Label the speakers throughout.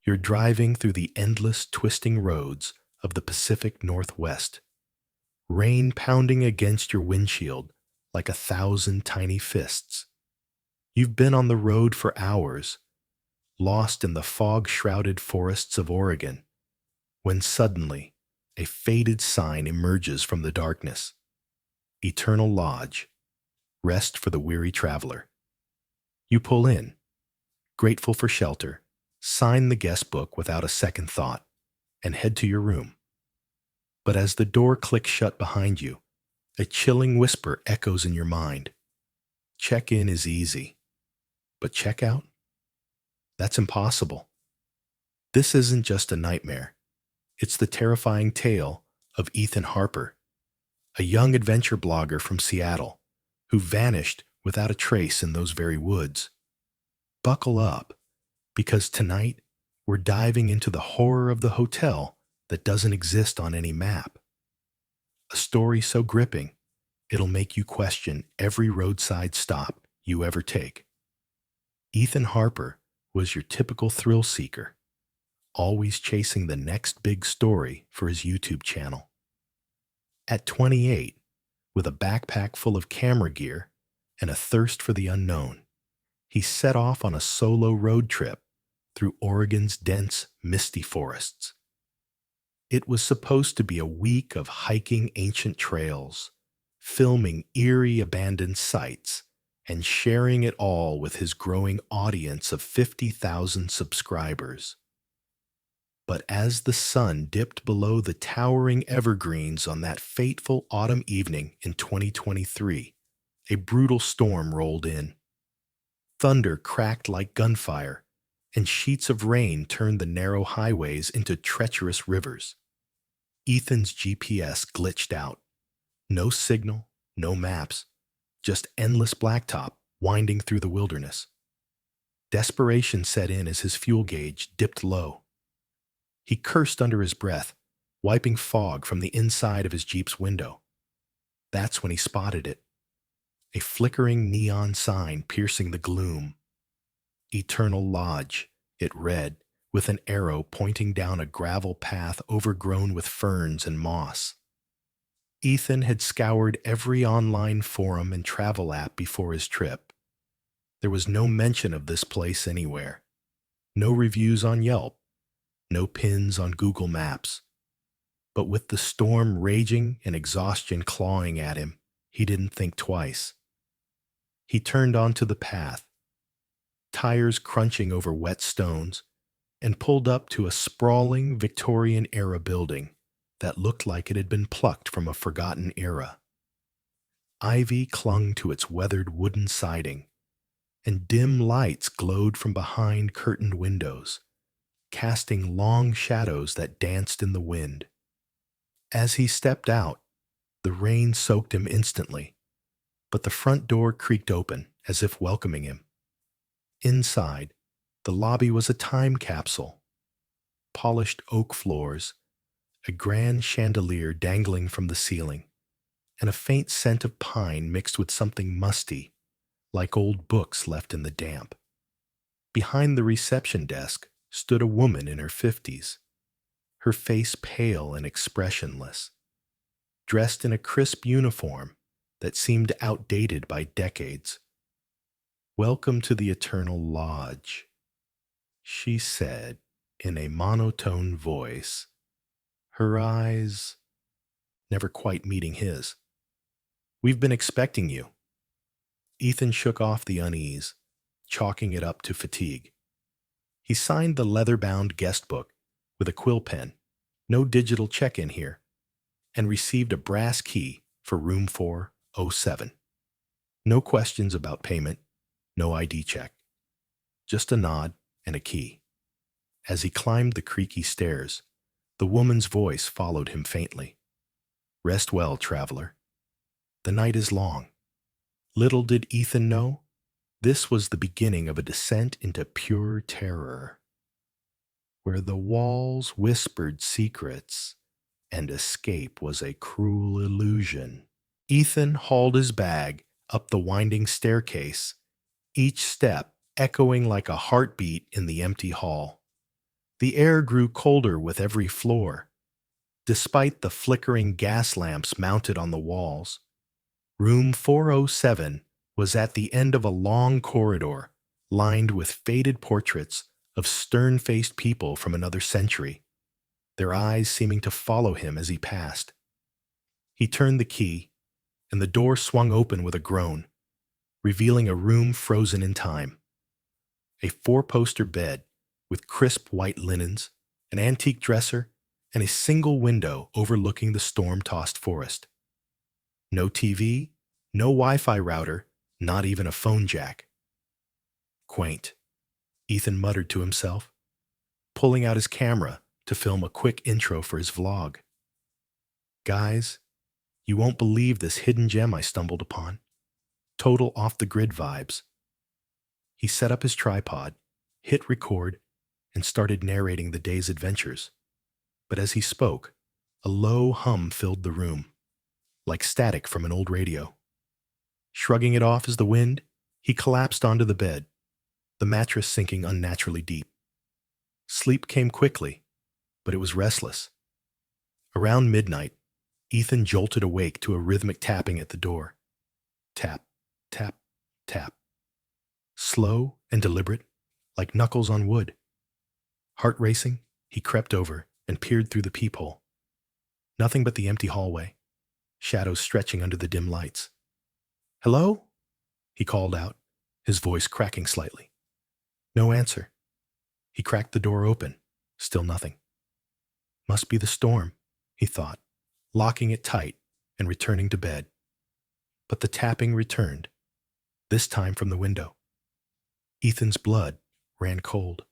Speaker 1: You're driving through the endless twisting roads of the Pacific Northwest, rain pounding against your windshield like 1,000 tiny fists. You've been on the road for hours, lost in the fog-shrouded forests of Oregon, when suddenly a faded sign emerges from the darkness. Eternal Lodge, rest for the weary traveler. You pull in, grateful for shelter, sign the guest book without a second thought, and head to your room. But as the door clicks shut behind you, a chilling whisper echoes in your mind. Check-in is easy, but check-out? That's impossible. This isn't just a nightmare. It's the terrifying tale of Ethan Harper, a young adventure blogger from Seattle who vanished without a trace in those very woods. Buckle up, because tonight we're diving into the horror of the hotel that doesn't exist on any map. A story so gripping, it'll make you question every roadside stop you ever take. Ethan Harper was your typical thrill seeker, always chasing the next big story for his YouTube channel. At 28, with a backpack full of camera gear and a thirst for the unknown, he set off on a solo road trip through Oregon's dense, misty forests. It was supposed to be a week of hiking ancient trails, filming eerie abandoned sites, and sharing it all with his growing audience of 50,000 subscribers. But as the sun dipped below the towering evergreens on that fateful autumn evening in 2023, a brutal storm rolled in. Thunder cracked like gunfire, and sheets of rain turned the narrow highways into treacherous rivers. Ethan's GPS glitched out. No signal, no maps, just endless blacktop winding through the wilderness. Desperation set in as his fuel gauge dipped low. He cursed under his breath, wiping fog from the inside of his Jeep's window. That's when he spotted it. A flickering neon sign piercing the gloom. Eternal Lodge, it read, with an arrow pointing down a gravel path overgrown with ferns and moss. Ethan had scoured every online forum and travel app before his trip. There was no mention of this place anywhere. No reviews on Yelp. No pins on Google Maps. But with the storm raging and exhaustion clawing at him, he didn't think twice. He turned onto the path, tires crunching over wet stones, and pulled up to a sprawling Victorian-era building that looked like it had been plucked from a forgotten era. Ivy clung to its weathered wooden siding, and dim lights glowed from behind curtained windows, casting long shadows that danced in the wind. As he stepped out, the rain soaked him instantly, but the front door creaked open as if welcoming him. Inside, the lobby was a time capsule. Polished oak floors, a grand chandelier dangling from the ceiling, and a faint scent of pine mixed with something musty, like old books left in the damp. Behind the reception desk stood a woman in her 50s, her face pale and expressionless, dressed in a crisp uniform that seemed outdated by decades. "Welcome to the Eternal Lodge," she said in a monotone voice, her eyes never quite meeting his. "We've been expecting you." Ethan shook off the unease, chalking it up to fatigue. He signed the leather-bound guest book with a quill pen, no digital check-in here, and received a brass key for room 407. No questions about payment, no ID check. Just a nod and a key. As he climbed the creaky stairs, the woman's voice followed him faintly. "Rest well, traveler. The night is long." Little did Ethan know, this was the beginning of a descent into pure terror, where the walls whispered secrets and escape was a cruel illusion. Ethan hauled his bag up the winding staircase, each step echoing like a heartbeat in the empty hall. The air grew colder with every floor. Despite the flickering gas lamps mounted on the walls, room 407 was at the end of a long corridor lined with faded portraits of stern-faced people from another century, their eyes seeming to follow him as he passed. He turned the key, and the door swung open with a groan, revealing a room frozen in time. A four-poster bed with crisp white linens, an antique dresser, and a single window overlooking the storm-tossed forest. No TV, no Wi-Fi router, not even a phone jack. Quaint, Ethan muttered to himself, pulling out his camera to film a quick intro for his vlog. Guys, you won't believe this hidden gem I stumbled upon. Total off-the-grid vibes. He set up his tripod, hit record, and started narrating the day's adventures. But as he spoke, a low hum filled the room, like static from an old radio. Shrugging it off as the wind, he collapsed onto the bed, the mattress sinking unnaturally deep. Sleep came quickly, but it was restless. Around midnight, Ethan jolted awake to a rhythmic tapping at the door. Tap, tap, tap. Slow and deliberate, like knuckles on wood. Heart racing, he crept over and peered through the peephole. Nothing but the empty hallway, shadows stretching under the dim lights. "Hello?" he called out, his voice cracking slightly. No answer. He cracked the door open, still nothing. Must be the storm, he thought, locking it tight and returning to bed. But the tapping returned, this time from the window. Ethan's blood ran cold.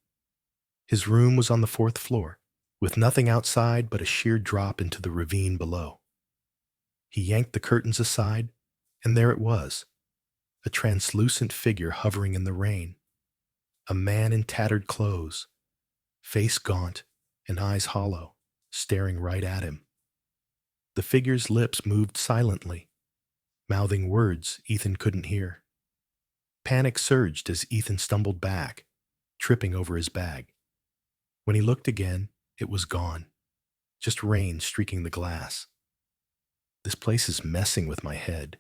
Speaker 1: His room was on the 4th floor, with nothing outside but a sheer drop into the ravine below. He yanked the curtains aside, and there it was, a translucent figure hovering in the rain. A man in tattered clothes, face gaunt and eyes hollow, staring right at him. The figure's lips moved silently, mouthing words Ethan couldn't hear. Panic surged as Ethan stumbled back, tripping over his bag. When he looked again, it was gone, just rain streaking the glass. "This place is messing with my head,"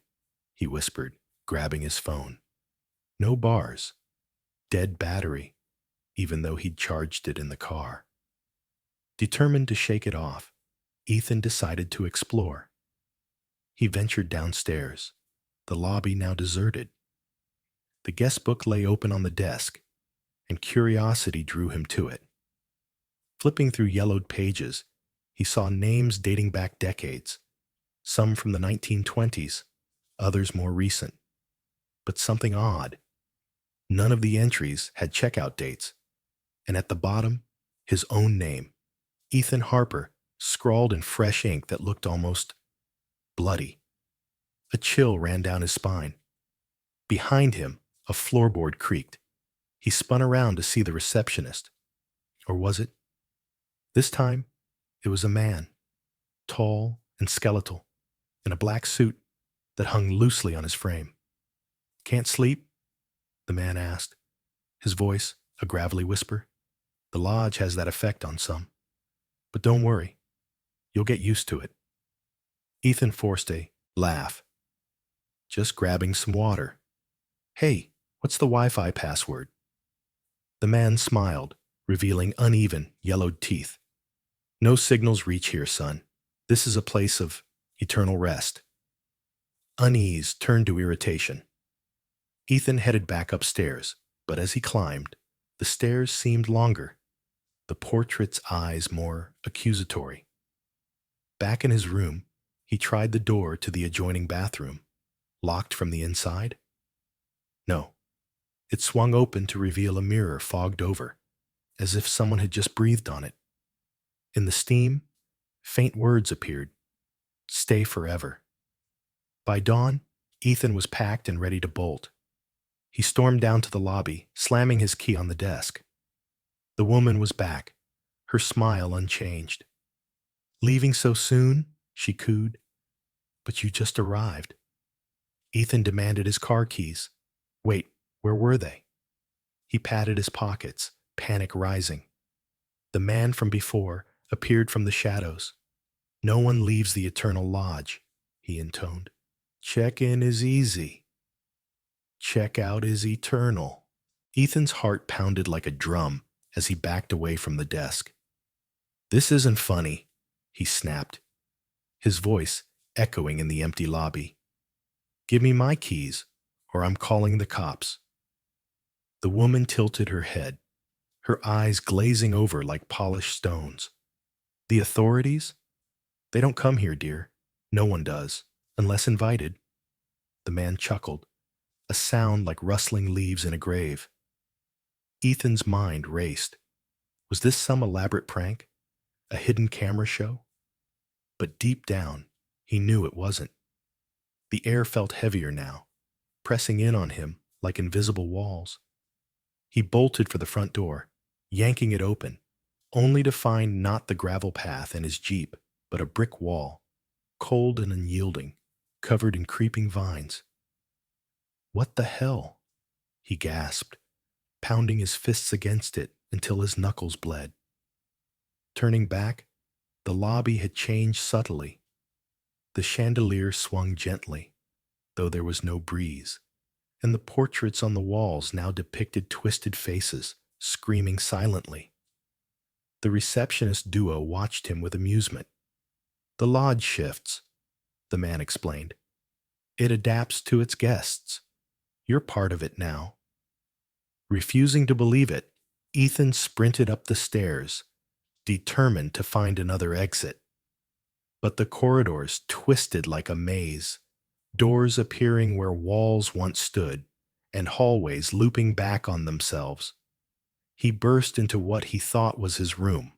Speaker 1: he whispered, grabbing his phone. No bars. Dead battery, even though he'd charged it in the car. Determined to shake it off, Ethan decided to explore. He ventured downstairs, the lobby now deserted. The guest book lay open on the desk, and curiosity drew him to it. Flipping through yellowed pages, he saw names dating back decades, some from the 1920s, others more recent. But something odd. None of the entries had checkout dates, and at the bottom, his own name, Ethan Harper, scrawled in fresh ink that looked almost bloody. A chill ran down his spine. Behind him, a floorboard creaked. He spun around to see the receptionist. Or was it? This time, it was a man, tall and skeletal, in a black suit that hung loosely on his frame. "Can't sleep?" the man asked, his voice a gravelly whisper. "The lodge has that effect on some. But don't worry, you'll get used to it." Ethan forced a laugh. "Just grabbing some water. Hey, what's the Wi-Fi password?" The man smiled, revealing uneven, yellowed teeth. "No signals reach here, son. This is a place of eternal rest." Unease turned to irritation. Ethan headed back upstairs, but as he climbed, the stairs seemed longer, the portrait's eyes more accusatory. Back in his room, he tried the door to the adjoining bathroom, locked from the inside. No, it swung open to reveal a mirror fogged over, as if someone had just breathed on it. In the steam, faint words appeared. "Stay forever." By dawn, Ethan was packed and ready to bolt. He stormed down to the lobby, slamming his key on the desk. The woman was back, her smile unchanged. "Leaving so soon?" she cooed. "But you just arrived." Ethan demanded his car keys. Wait, where were they? He patted his pockets, panic rising. The man from before appeared from the shadows. "No one leaves the Eternal Lodge," he intoned. "Check-in is easy. Check-out is eternal." Ethan's heart pounded like a drum as he backed away from the desk. "This isn't funny," he snapped, his voice echoing in the empty lobby. "Give me my keys, or I'm calling the cops." The woman tilted her head, her eyes glazing over like polished stones. "The authorities? They don't come here, dear. No one does, unless invited." The man chuckled, a sound like rustling leaves in a grave. Ethan's mind raced. Was this some elaborate prank? A hidden camera show? But deep down, he knew it wasn't. The air felt heavier now, pressing in on him like invisible walls. He bolted for the front door, yanking it open, only to find not the gravel path and his jeep, but a brick wall, cold and unyielding, covered in creeping vines. "What the hell?" he gasped, pounding his fists against it until his knuckles bled. Turning back, the lobby had changed subtly. The chandelier swung gently, though there was no breeze, and the portraits on the walls now depicted twisted faces, screaming silently. The receptionist duo watched him with amusement. "The lodge shifts," the man explained. "It adapts to its guests. You're part of it now." Refusing to believe it, Ethan sprinted up the stairs, determined to find another exit. But the corridors twisted like a maze, doors appearing where walls once stood, and hallways looping back on themselves. He burst into what he thought was his room,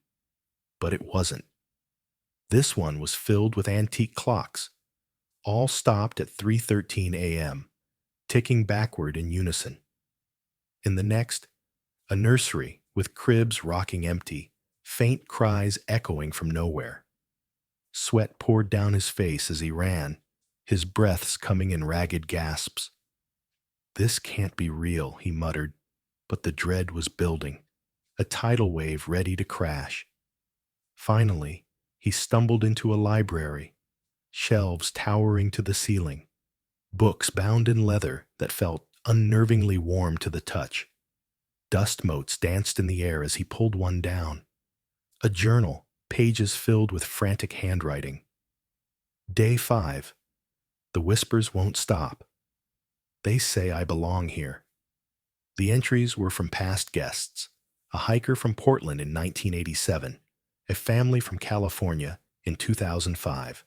Speaker 1: but it wasn't. This one was filled with antique clocks, all stopped at 3:13 a.m., ticking backward in unison. In the next, a nursery with cribs rocking empty, faint cries echoing from nowhere. Sweat poured down his face as he ran, his breaths coming in ragged gasps. "This can't be real," he muttered, but the dread was building, a tidal wave ready to crash. Finally, he stumbled into a library, shelves towering to the ceiling, books bound in leather that felt unnervingly warm to the touch. Dust motes danced in the air as he pulled one down. A journal, pages filled with frantic handwriting. Day 5. The whispers won't stop. They say I belong here. The entries were from past guests, a hiker from Portland in 1987, a family from California in 2005.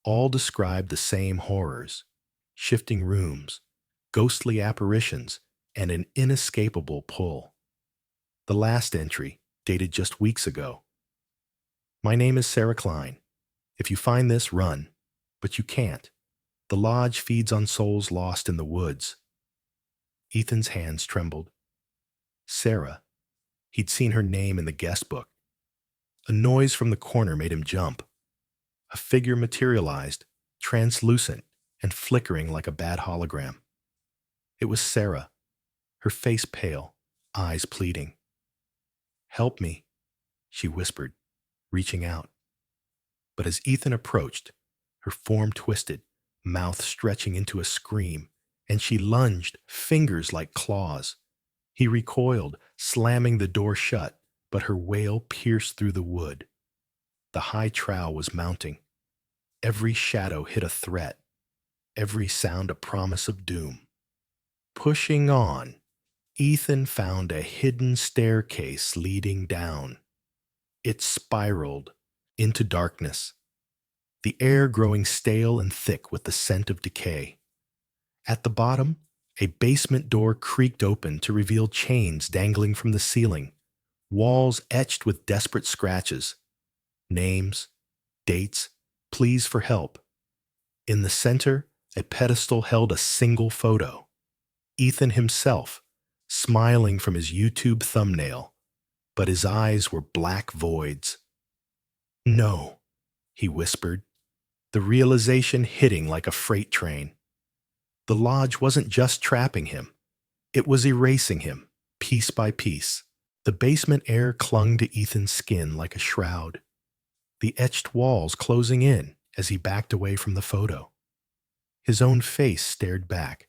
Speaker 1: All described the same horrors: shifting rooms, ghostly apparitions, and an inescapable pull. The last entry, dated just weeks ago. "My name is Sarah Klein. If you find this, run. But you can't. The lodge feeds on souls lost in the woods." Ethan's hands trembled. Sarah. He'd seen her name in the guest book. A noise from the corner made him jump. A figure materialized, translucent and flickering like a bad hologram. It was Sarah, her face pale, eyes pleading. "Help me," she whispered, reaching out. But as Ethan approached, her form twisted, mouth stretching into a scream, and she lunged, fingers like claws. He recoiled, slamming the door shut, but her wail pierced through the wood. The high trowel was mounting. Every shadow hid a threat, every sound a promise of doom. Pushing on, Ethan found a hidden staircase leading down. It spiraled into darkness, the air growing stale and thick with the scent of decay. At the bottom, a basement door creaked open to reveal chains dangling from the ceiling, walls etched with desperate scratches, names, dates, pleas for help. In the center, a pedestal held a single photo: Ethan himself, smiling from his YouTube thumbnail, but his eyes were black voids. "No," he whispered, the realization hitting like a freight train. The lodge wasn't just trapping him, it was erasing him, piece by piece. The basement air clung to Ethan's skin like a shroud, the etched walls closing in as he backed away from the photo. His own face stared back,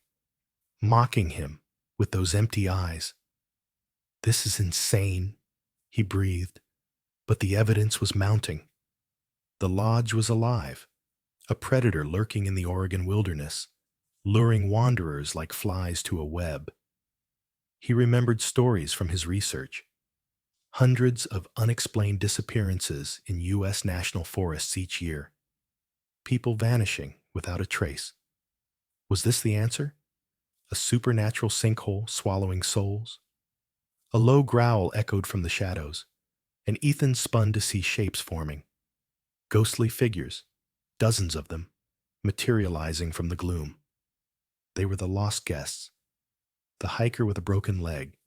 Speaker 1: mocking him with those empty eyes. "This is insane," he breathed, but the evidence was mounting. The lodge was alive, a predator lurking in the Oregon wilderness, luring wanderers like flies to a web. He remembered stories from his research. Hundreds of unexplained disappearances in U.S. national forests each year. People vanishing without a trace. Was this the answer? A supernatural sinkhole swallowing souls? A low growl echoed from the shadows, and Ethan spun to see shapes forming. Ghostly figures, dozens of them, materializing from the gloom. They were the lost guests. The hiker with a broken leg,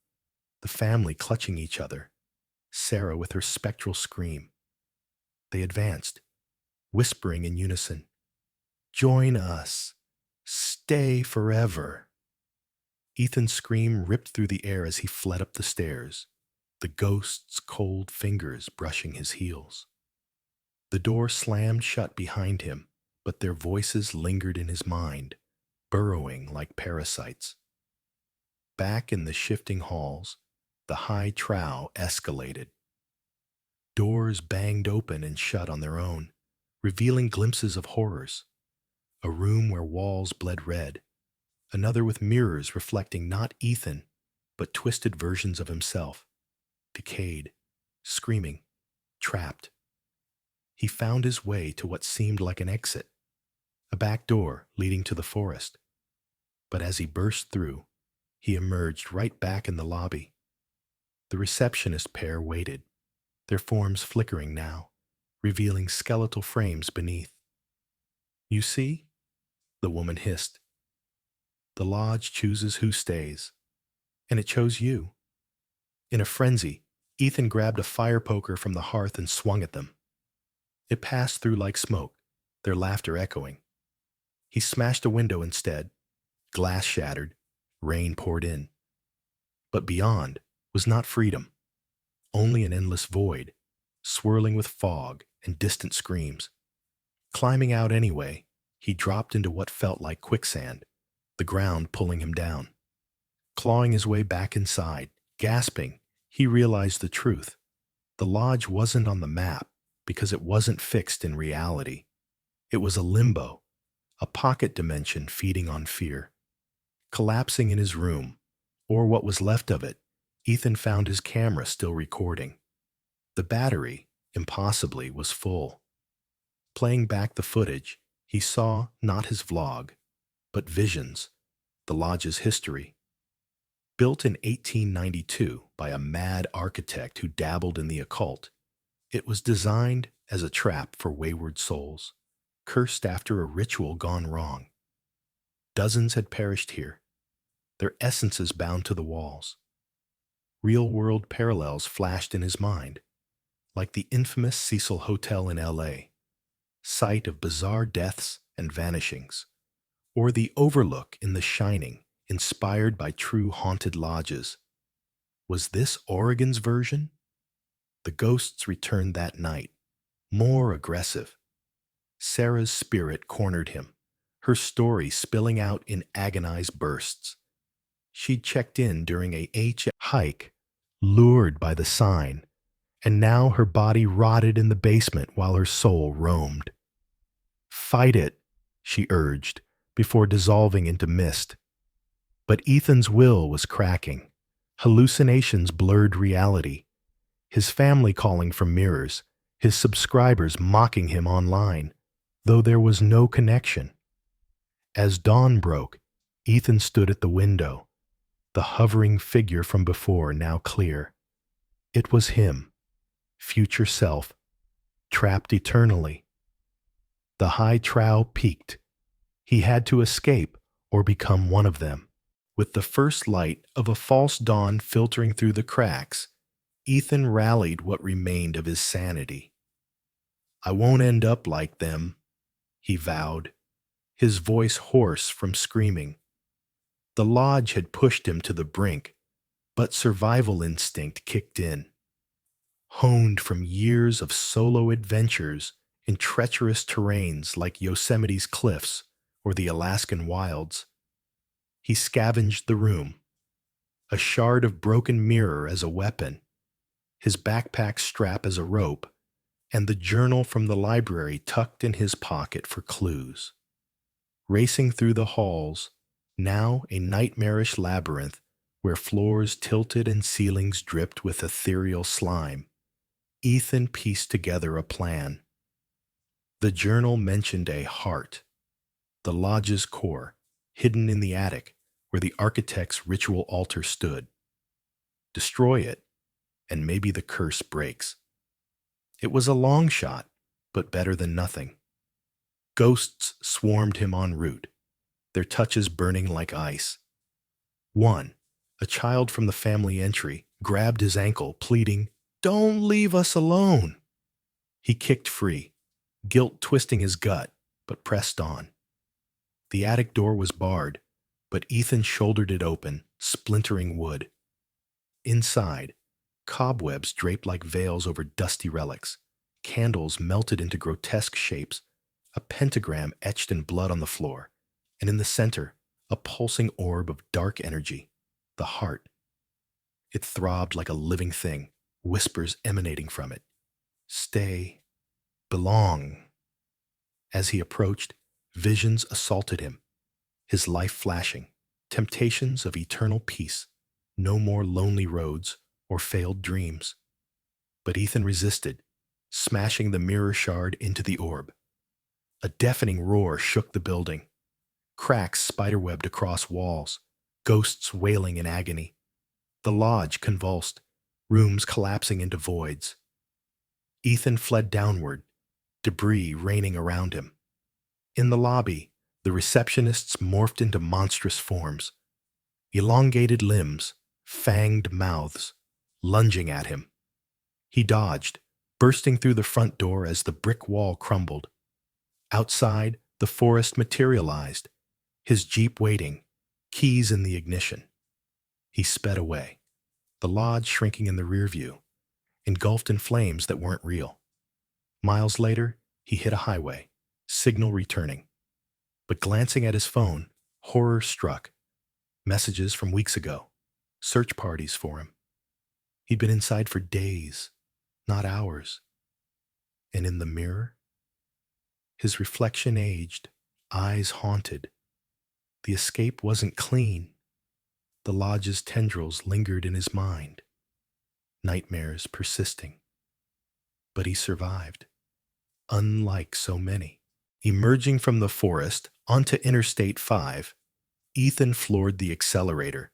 Speaker 1: the family clutching each other, Sarah with her spectral scream. They advanced, whispering in unison, "Join us. Stay forever." Ethan's scream ripped through the air as he fled up the stairs, the ghost's cold fingers brushing his heels. The door slammed shut behind him, but their voices lingered in his mind, burrowing like parasites. Back in the shifting halls, the high trow escalated. Doors banged open and shut on their own, revealing glimpses of horrors. A room where walls bled red, another with mirrors reflecting not Ethan, but twisted versions of himself, decayed, screaming, trapped. He found his way to what seemed like an exit, a back door leading to the forest. But as he burst through, he emerged right back in the lobby. The receptionist pair waited, their forms flickering now, revealing skeletal frames beneath. "You see?" the woman hissed. "The lodge chooses who stays, and it chose you." In a frenzy, Ethan grabbed a fire poker from the hearth and swung at them. It passed through like smoke, their laughter echoing. He smashed a window instead. Glass shattered, rain poured in. But beyond was not freedom, only an endless void, swirling with fog and distant screams. Climbing out anyway, he dropped into what felt like quicksand, the ground pulling him down. Clawing his way back inside, gasping, he realized the truth. The lodge wasn't on the map because it wasn't fixed in reality. It was a limbo, a pocket dimension feeding on fear. Collapsing in his room, or what was left of it, Ethan found his camera still recording. The battery, impossibly, was full. Playing back the footage, he saw not his vlog, but visions, the lodge's history. Built in 1892 by a mad architect who dabbled in the occult, it was designed as a trap for wayward souls, cursed after a ritual gone wrong. Dozens had perished here, their essences bound to the walls. Real-world parallels flashed in his mind, like the infamous Cecil Hotel in L.A., site of bizarre deaths and vanishings, or the Overlook in The Shining, inspired by true haunted lodges. Was this Oregon's version? The ghosts returned that night, more aggressive. Sarah's spirit cornered him, her story spilling out in agonized bursts. She'd checked in during a hike, lured by the sign, and now her body rotted in the basement while her soul roamed. "Fight it," she urged, before dissolving into mist. But Ethan's will was cracking. Hallucinations blurred reality. His family calling from mirrors, his subscribers mocking him online, though there was no connection. As dawn broke, Ethan stood at the window, the hovering figure from before now clear. It was him, future self, trapped eternally. The high trow peaked. He had to escape or become one of them. With the first light of a false dawn filtering through the cracks, Ethan rallied what remained of his sanity. "I won't end up like them," he vowed, his voice hoarse from screaming. The lodge had pushed him to the brink, But survival instinct kicked in, honed from years of solo adventures in treacherous terrains like Yosemite's cliffs or the Alaskan wilds. He scavenged the room, a shard of broken mirror as a weapon, his backpack strap as a rope, and the journal from the library tucked in his pocket for clues. Racing through the halls, now a nightmarish labyrinth where floors tilted and ceilings dripped with ethereal slime, Ethan pieced together a plan. The journal mentioned a heart, the lodge's core, hidden in the attic where the architect's ritual altar stood. Destroy it, and maybe the curse breaks. It was a long shot, but better than nothing. Ghosts swarmed him en route, their touches burning like ice. One, a child from the family entry, grabbed his ankle, pleading, "Don't leave us alone." He kicked free, guilt twisting his gut, but pressed on. The attic door was barred, but Ethan shouldered it open, splintering wood. Inside, cobwebs draped like veils over dusty relics, candles melted into grotesque shapes, a pentagram etched in blood on the floor, and in the center, a pulsing orb of dark energy, the heart. It throbbed like a living thing, whispers emanating from it. Stay, belong. As he approached, visions assaulted him, his life flashing, temptations of eternal peace, no more lonely roads or failed dreams. But Ethan resisted, smashing the mirror shard into the orb. A deafening roar shook the building. Cracks spiderwebbed across walls, ghosts wailing in agony. The lodge convulsed, rooms collapsing into voids. Ethan fled downward, debris raining around him. In the lobby, the receptionists morphed into monstrous forms. Elongated limbs, fanged mouths, lunging at him. He dodged, bursting through the front door as the brick wall crumbled. Outside, the forest materialized, his jeep waiting, keys in the ignition. He sped away, the lodge shrinking in the rear view, engulfed in flames that weren't real. Miles later, he hit a highway, signal returning. But glancing at his phone, horror struck. Messages from weeks ago, search parties for him. He'd been inside for days, not hours. And in the mirror, his reflection aged, eyes haunted. The escape wasn't clean. The lodge's tendrils lingered in his mind, nightmares persisting. But he survived, unlike so many. Emerging from the forest onto Interstate 5, Ethan floored the accelerator,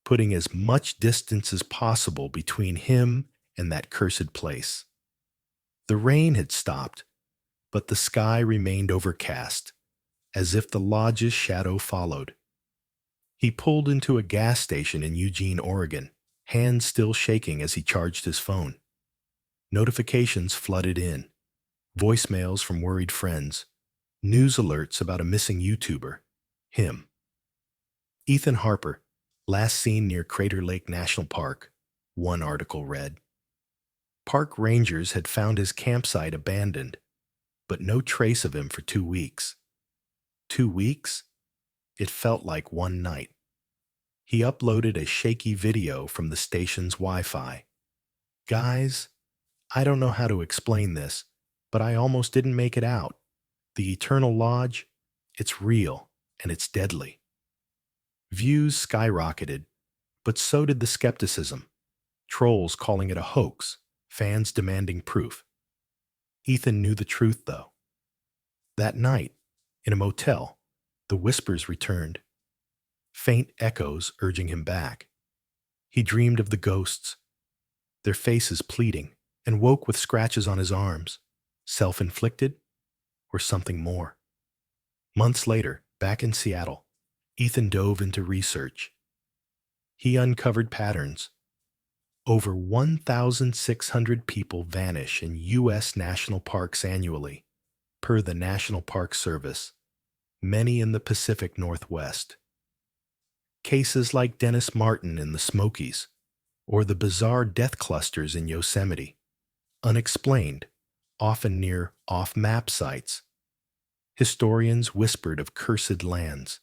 Speaker 1: putting as much distance as possible between him and that cursed place. The rain had stopped, but the sky remained overcast, as if the lodge's shadow followed. He pulled into a gas station in Eugene, Oregon, hands still shaking as he charged his phone. Notifications flooded in, voicemails from worried friends, news alerts about a missing YouTuber, him. Ethan Harper, last seen near Crater Lake National Park, one article read. Park rangers had found his campsite abandoned, but no trace of him for 2 weeks. 2 weeks? It felt like one night. He uploaded a shaky video from the station's Wi-Fi. Guys, I don't know how to explain this, but I almost didn't make it out. The Eternal Lodge, it's real, and it's deadly. Views skyrocketed, but so did the skepticism. Trolls calling it a hoax, fans demanding proof. Ethan knew the truth, though. That night, in a motel, the whispers returned, faint echoes urging him back. He dreamed of the ghosts, their faces pleading, and woke with scratches on his arms, self-inflicted or something more. Months later, back in Seattle, Ethan dove into research. He uncovered patterns. Over 1,600 people vanish in U.S. national parks annually, per the National Park Service, many in the Pacific Northwest. Cases like Dennis Martin in the Smokies, Or the bizarre death clusters in Yosemite, unexplained, often near off-map sites. Historians whispered of cursed lands,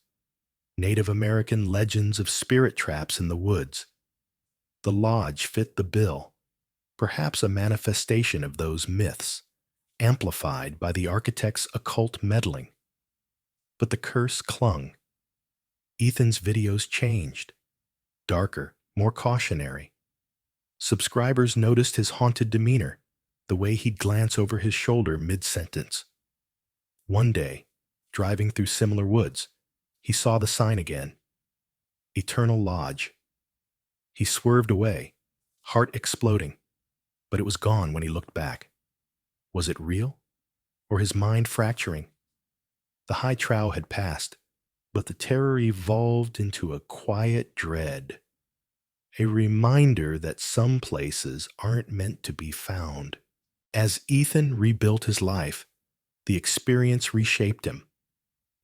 Speaker 1: Native American legends of spirit traps in the woods. The lodge fit the bill, perhaps a manifestation of those myths, amplified by the architect's occult meddling. But the curse clung. Ethan's videos changed, darker, more cautionary. Subscribers noticed his haunted demeanor, the way he'd glance over his shoulder mid-sentence. One day, driving through similar woods, he saw the sign again, Eternal Lodge. He swerved away, heart exploding, but it was gone when he looked back. Was it real? Or his mind fracturing? The high trow had passed, but the terror evolved into a quiet dread, a reminder that some places aren't meant to be found. As Ethan rebuilt his life, the experience reshaped him.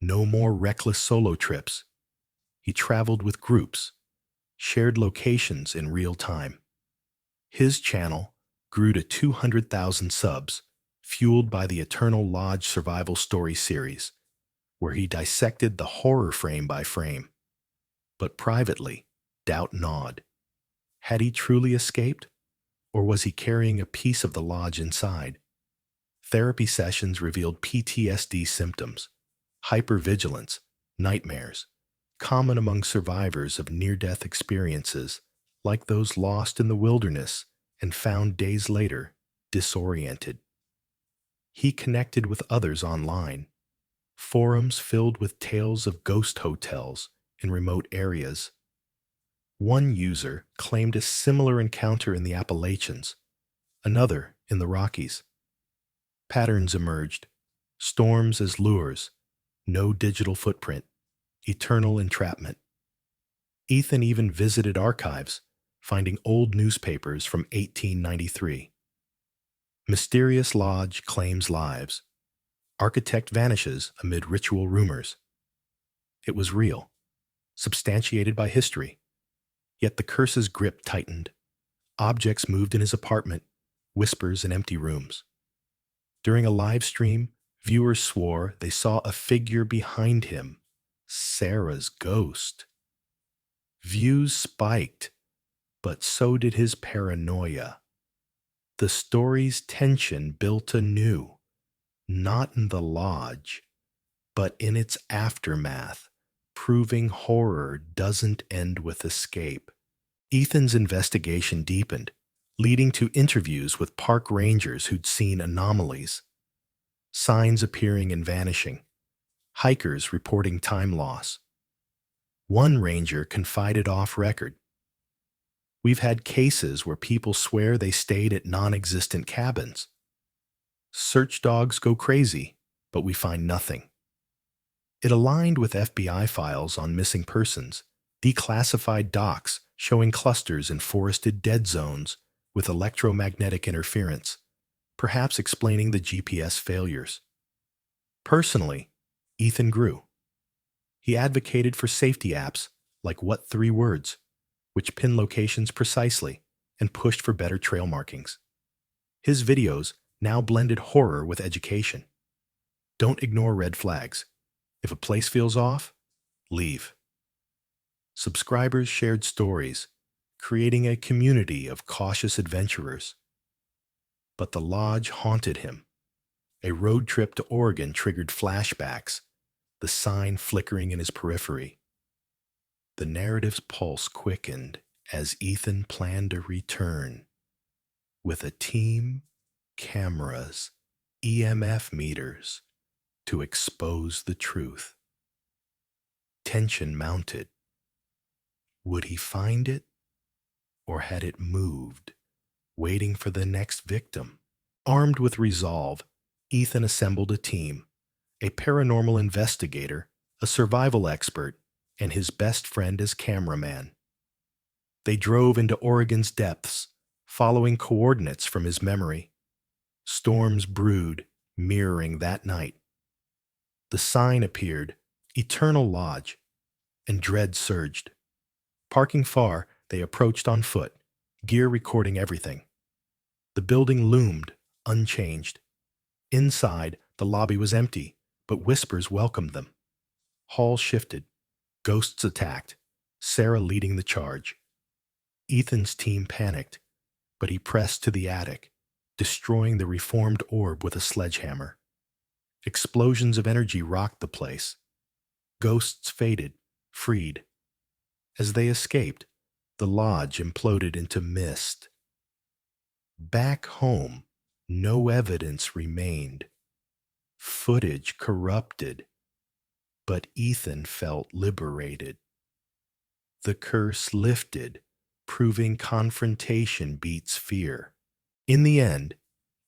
Speaker 1: No more reckless solo trips. He traveled with groups, shared locations in real time. His channel grew to 200,000 subs, fueled by the Eternal Lodge Survival Story series, where he dissected the horror frame by frame. But privately, doubt gnawed. Had he truly escaped? Or was he carrying a piece of the lodge inside? Therapy sessions revealed PTSD symptoms, hypervigilance, nightmares, common among survivors of near-death experiences, like those lost in the wilderness and found days later, disoriented. He connected with others online, forums filled with tales of ghost hotels in remote areas. One user claimed a similar encounter in the Appalachians, another in the Rockies. Patterns emerged, storms as lures, no digital footprint, eternal entrapment. Ethan even visited archives, finding old newspapers from 1893. Mysterious lodge claims lives. Architect vanishes amid ritual rumors. It was real, substantiated by history. Yet the curse's grip tightened. Objects moved in his apartment, whispers in empty rooms. During a live stream, viewers swore they saw a figure behind him, Sarah's ghost. Views spiked, but so did his paranoia. The story's tension built anew, not in the lodge, but in its aftermath, proving horror doesn't end with escape. Ethan's investigation deepened, leading to interviews with park rangers who'd seen anomalies, signs appearing and vanishing, hikers reporting time loss. One ranger confided off record, "We've had cases where people swear they stayed at non-existent cabins. Search dogs go crazy, but we find nothing." It aligned with FBI files on missing persons, declassified docs showing clusters in forested dead zones with electromagnetic interference, perhaps explaining the GPS failures. Personally, Ethan grew. He advocated for safety apps like What 3 Words, which pin locations precisely and pushed for better trail markings. His videos now blended horror with education. Don't ignore red flags. If a place feels off, leave. Subscribers shared stories, creating a community of cautious adventurers. But the lodge haunted him. A road trip to Oregon triggered flashbacks, the sign flickering in his periphery. The narrative's pulse quickened as Ethan planned a return. With a team, cameras, EMF meters, to expose the truth. Tension mounted. Would he find it? Or had it moved, waiting for the next victim? Armed with resolve, Ethan assembled a team, a paranormal investigator, a survival expert, and his best friend as cameraman. They drove into Oregon's depths, following coordinates from his memory. Storms brewed, mirroring that night. The sign appeared, Eternal Lodge, and dread surged. Parking far, they approached on foot, gear recording everything. The building loomed, unchanged. Inside, the lobby was empty, but whispers welcomed them. Halls shifted. Ghosts attacked, Sarah leading the charge. Ethan's team panicked, but he pressed to the attic, destroying the reformed orb with a sledgehammer. Explosions of energy rocked the place. Ghosts faded, freed. As they escaped, the lodge imploded into mist. Back home, no evidence remained. Footage corrupted, but Ethan felt liberated. The curse lifted, proving confrontation beats fear. In the end,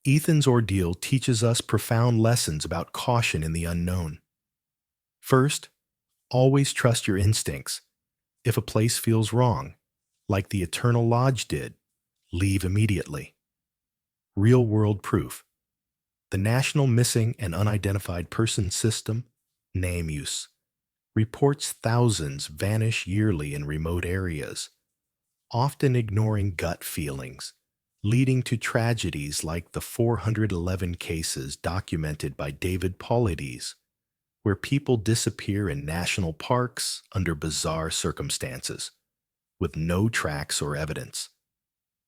Speaker 1: Ethan's ordeal teaches us profound lessons about caution in the unknown. First, always trust your instincts. If a place feels wrong, like the Eternal Lodge did, leave immediately. Real-world proof. The National Missing and Unidentified Persons System, NAMUS, reports thousands vanish yearly in remote areas, often ignoring gut feelings, leading to tragedies like the 411 cases documented by David Paulides, where people disappear in national parks under bizarre circumstances, with no tracks or evidence.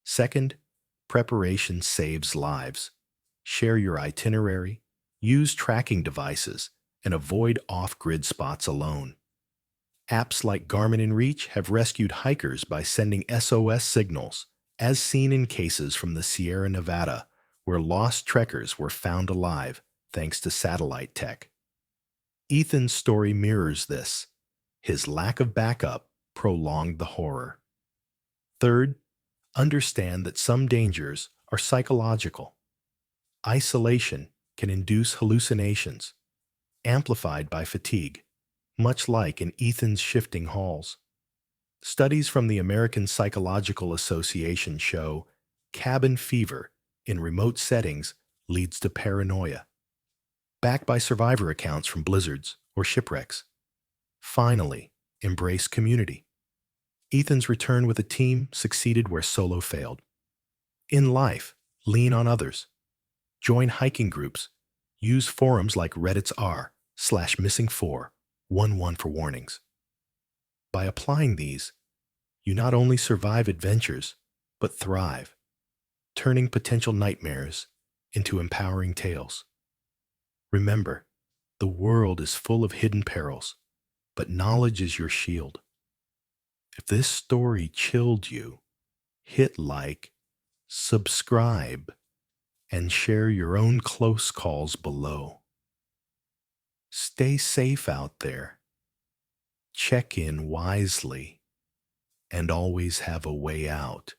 Speaker 1: Second, preparation saves lives. Share your itinerary, use tracking devices, and avoid off-grid spots alone. Apps like Garmin and Reach have rescued hikers by sending SOS signals, as seen in cases from the Sierra Nevada, where lost trekkers were found alive thanks to satellite tech. Ethan's story mirrors this. His lack of backup prolonged the horror. Third, understand that some dangers are psychological. Isolation can induce hallucinations, amplified by fatigue, much like in Ethan's shifting halls. Studies from the American Psychological Association show cabin fever in remote settings leads to paranoia, backed by survivor accounts from blizzards or shipwrecks. Finally, embrace community. Ethan's return with a team succeeded where solo failed. In life, lean on others. Join hiking groups. Use forums like Reddit's r/missing411 for warnings. By applying these, you not only survive adventures, but thrive, turning potential nightmares into empowering tales. Remember, the world is full of hidden perils, but knowledge is your shield. If this story chilled you, hit like, subscribe, and share your own close calls below. Stay safe out there. Check in wisely, and always have a way out.